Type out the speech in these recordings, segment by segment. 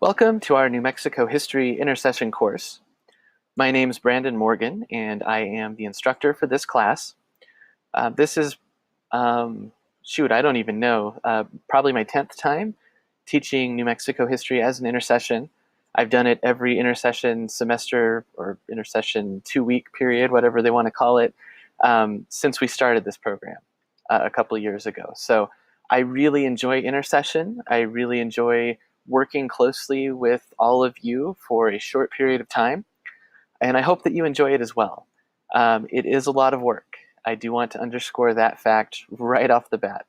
Welcome to our New Mexico History Intersession course. My name is Brandon Morgan, and I am the instructor for this class. This is, I don't even know, probably my 10th time teaching New Mexico history as an intersession. I've done it every intersession semester or intersession 2-week period, whatever they want to call it, since we started this program a couple of years ago. So I really enjoy intersession. I really enjoy working closely with all of you for a short period of time, and I hope that you enjoy it as well. It is a lot of work. I do want to underscore that fact right off the bat.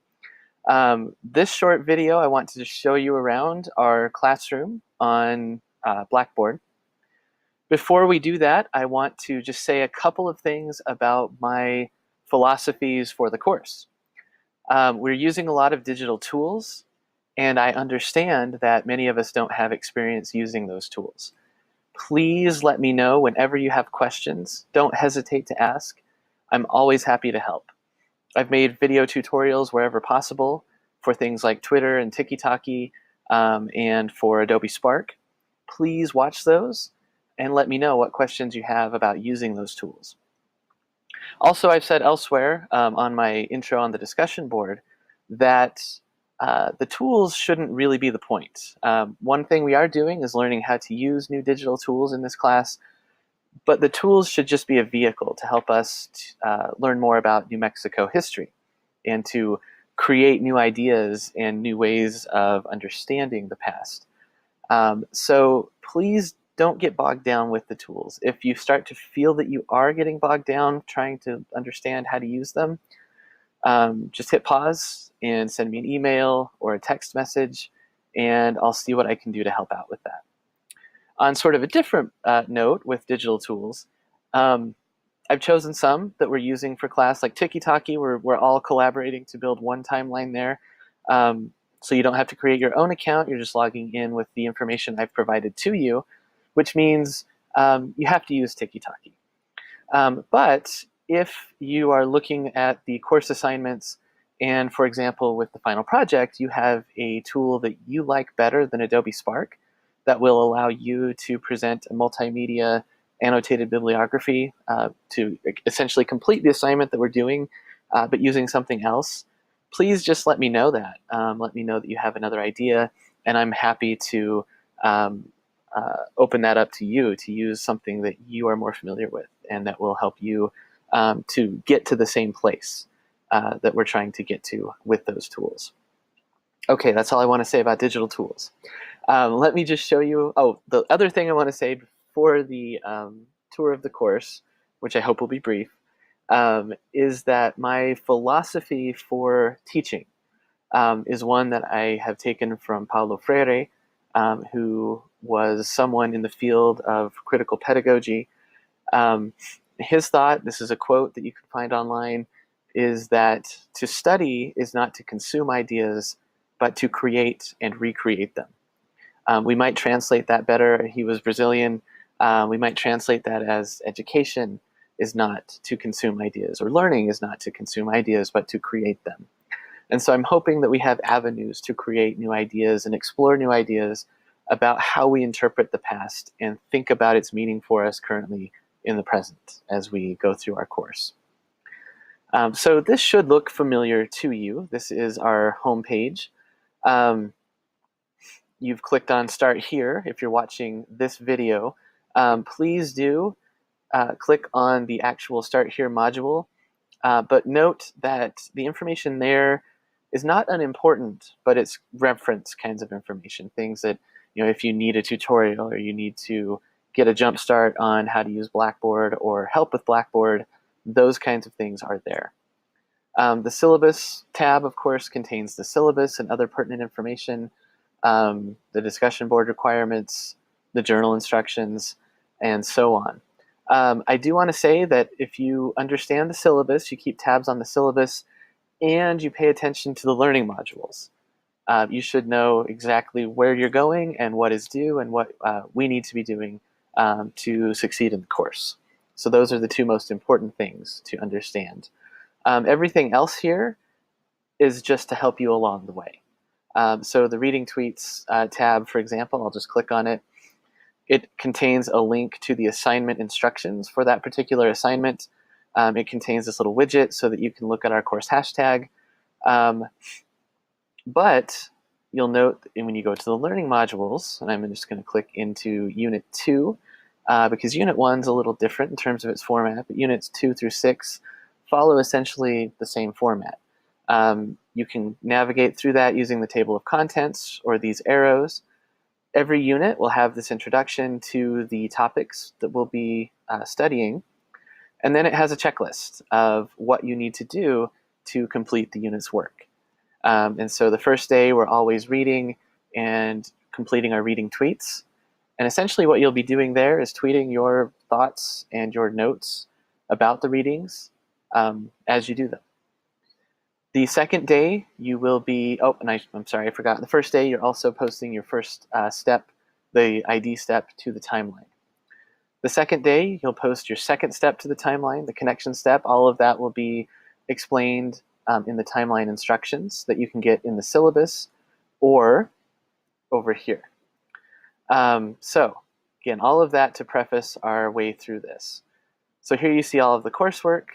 This short video, I want to just show you around our classroom on Blackboard. Before we do that, I want to just say a couple of things about my philosophies for the course. We're using a lot of digital tools, and I understand that many of us don't have experience using those tools. Please let me know whenever you have questions. Don't hesitate to ask. I'm always happy to help. I've made video tutorials wherever possible for things like Twitter and TikTok, and for Adobe Spark. Please watch those and let me know what questions you have about using those tools. Also, I've said elsewhere on my intro on the discussion board that the tools shouldn't really be the point. One thing we are doing is learning how to use new digital tools in this class, but the tools should just be a vehicle to help us learn more about New Mexico history and to create new ideas and new ways of understanding the past. So please don't get bogged down with the tools. If you start to feel that you are getting bogged down trying to understand how to use them, just hit pause and send me an email or a text message, and I'll see what I can do to help out with that. On sort of a different note with digital tools, I've chosen some that we're using for class, like TikTok. We're all collaborating to build one timeline there. So you don't have to create your own account. You're just logging in with the information I've provided to you, which means you have to use TikTok. But if you are looking at the course assignments and, for example, with the final project, you have a tool that you like better than Adobe Spark that will allow you to present a multimedia annotated bibliography to essentially complete the assignment that we're doing, but using something else, please just let me know that. Let me know that you have another idea, and I'm happy to open that up to you to use something that you are more familiar with and that will help you to get to the same place that we're trying to get to with those tools. Okay, that's all I want to say about digital tools. Let me just show you, the other thing I want to say before the tour of the course, which I hope will be brief, is that my philosophy for teaching is one that I have taken from Paulo Freire, who was someone in the field of critical pedagogy. His thought, this is a quote that you can find online, is that to study is not to consume ideas, but to create and recreate them. We might translate that better. He was Brazilian. We might translate that as education is not to consume ideas, or learning is not to consume ideas, but to create them. And so I'm hoping that we have avenues to create new ideas and explore new ideas about how we interpret the past and think about its meaning for us currently in the present as we go through our course. So this should look familiar to you. This is our homepage. You've clicked on Start Here if you're watching this video. Please do click on the actual Start Here module, but note that the information there is not unimportant, but it's reference kinds of information, things that, if you need a tutorial or you need to get a jump start on how to use Blackboard or help with Blackboard, those kinds of things are there. The syllabus tab, of course, contains the syllabus and other pertinent information, the discussion board requirements, the journal instructions, and so on. I do want to say that if you understand the syllabus, you keep tabs on the syllabus, and you pay attention to the learning modules, you should know exactly where you're going and what is due and what we need to be doing to succeed in the course. So those are the two most important things to understand. Everything else here is just to help you along the way. So the Reading Tweets tab, for example, I'll just click on it. It contains a link to the assignment instructions for that particular assignment. It contains this little widget so that you can look at our course hashtag. But you'll note that when you go to the learning modules, and I'm just going to click into Unit 2, because Unit 1 is a little different in terms of its format, but Units 2 through 6 follow essentially the same format. You can navigate through that using the table of contents or these arrows. Every unit will have this introduction to the topics that we'll be studying, and then it has a checklist of what you need to do to complete the unit's work. And so the first day, we're always reading and completing our reading tweets. And essentially what you'll be doing there is tweeting your thoughts and your notes about the readings as you do them. The second day, you will be, I'm sorry, I forgot. The first day, you're also posting your first step, the ID step, to the timeline. The second day, you'll post your second step to the timeline, the connection step. All of that will be explained in the timeline instructions that you can get in the syllabus or over here. So again, all of that to preface our way through this. So here you see all of the coursework,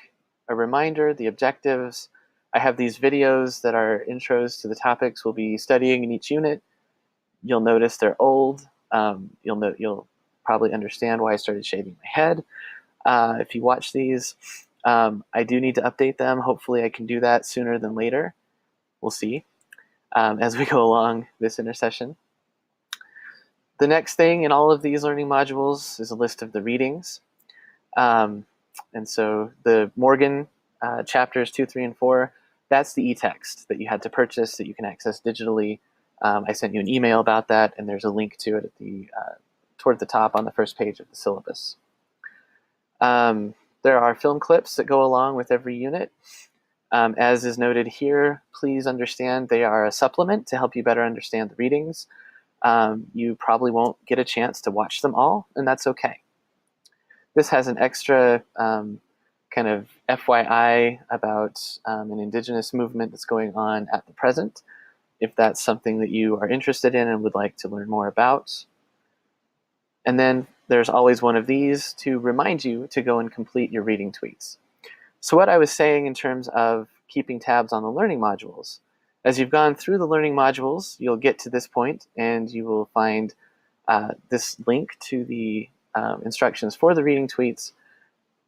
a reminder, the objectives. I have these videos that are intros to the topics we'll be studying in each unit. You'll notice they're old. You'll probably understand why I started shaving my head. If you watch these, I do need to update them. Hopefully I can do that sooner than later. We'll see as we go along this intersession. The next thing in all of these learning modules is a list of the readings. And so the Morgan chapters 2, 3, and 4, that's the e-text that you had to purchase that you can access digitally. I sent you an email about that, and there's a link to it at the toward the top on the first page of the syllabus. There are film clips that go along with every unit. As is noted here, please understand they are a supplement to help you better understand the readings. You probably won't get a chance to watch them all, and that's okay. This has an extra kind of FYI about an indigenous movement that's going on at the present, if that's something that you are interested in and would like to learn more about. And then there's always one of these to remind you to go and complete your reading tweets. So what I was saying in terms of keeping tabs on the learning modules, as you've gone through the learning modules, you'll get to this point and you will find this link to the instructions for the reading tweets.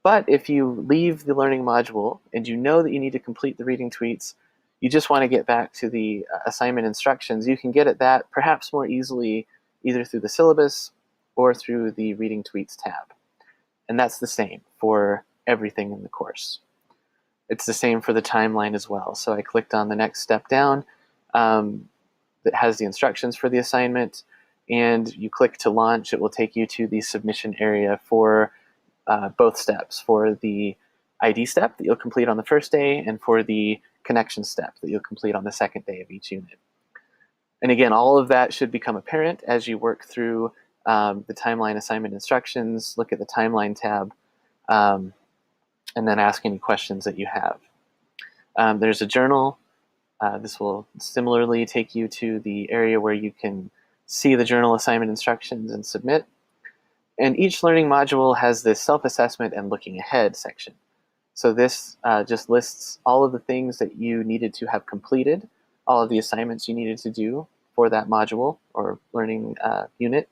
But if you leave the learning module and you know that you need to complete the reading tweets, you just want to get back to the assignment instructions, you can get at that perhaps more easily either through the syllabus or through the reading tweets tab. And that's the same for everything in the course. It's the same for the timeline as well. So I clicked on the next step down that has the instructions for the assignment, and you click to launch. It will take you to the submission area for both steps, for the ID step that you'll complete on the first day and for the connection step that you'll complete on the second day of each unit. And again, all of that should become apparent as you work through the timeline assignment instructions, look at the timeline tab, and then ask any questions that you have. There's a journal. This will similarly take you to the area where you can see the journal assignment instructions and submit. And each learning module has this self-assessment and looking ahead section. So this just lists all of the things that you needed to have completed, all of the assignments you needed to do for that module or learning unit.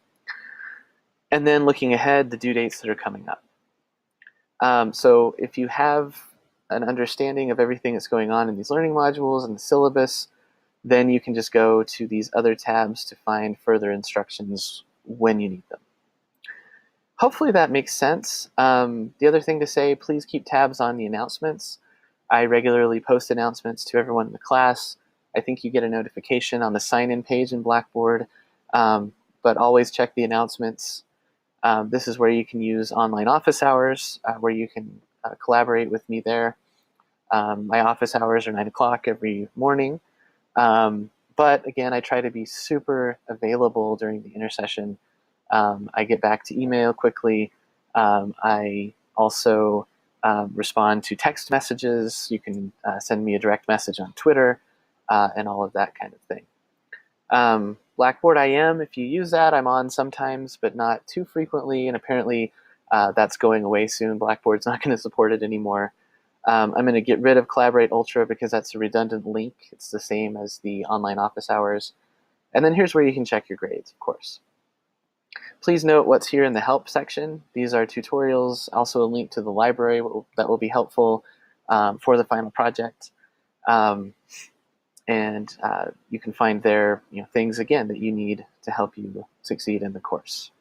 And then looking ahead, the due dates that are coming up. So if you have an understanding of everything that's going on in these learning modules and the syllabus, then you can just go to these other tabs to find further instructions when you need them. Hopefully that makes sense. The other thing to say, please keep tabs on the announcements. I regularly post announcements to everyone in the class. I think you get a notification on the sign-in page in Blackboard, but always check the announcements. This is where you can use online office hours, where you can collaborate with me there. My office hours are 9 o'clock every morning. But again, I try to be super available during the intersession. I get back to email quickly. I also respond to text messages. You can send me a direct message on Twitter and all of that kind of thing. Blackboard IM, if you use that, I'm on sometimes, but not too frequently, and apparently that's going away soon. Blackboard's not going to support it anymore. I'm going to get rid of Collaborate Ultra because that's a redundant link. It's the same as the online office hours. And then here's where you can check your grades, of course. Please note what's here in the help section. These are tutorials, also a link to the library that will be helpful for the final project. And you can find there things, again, that you need to help you succeed in the course.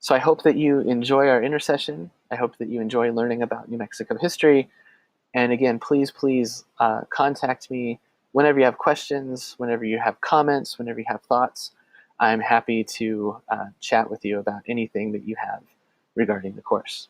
So I hope that you enjoy our intersession. I hope that you enjoy learning about New Mexico history. And again, please contact me whenever you have questions, whenever you have comments, whenever you have thoughts. I'm happy to chat with you about anything that you have regarding the course.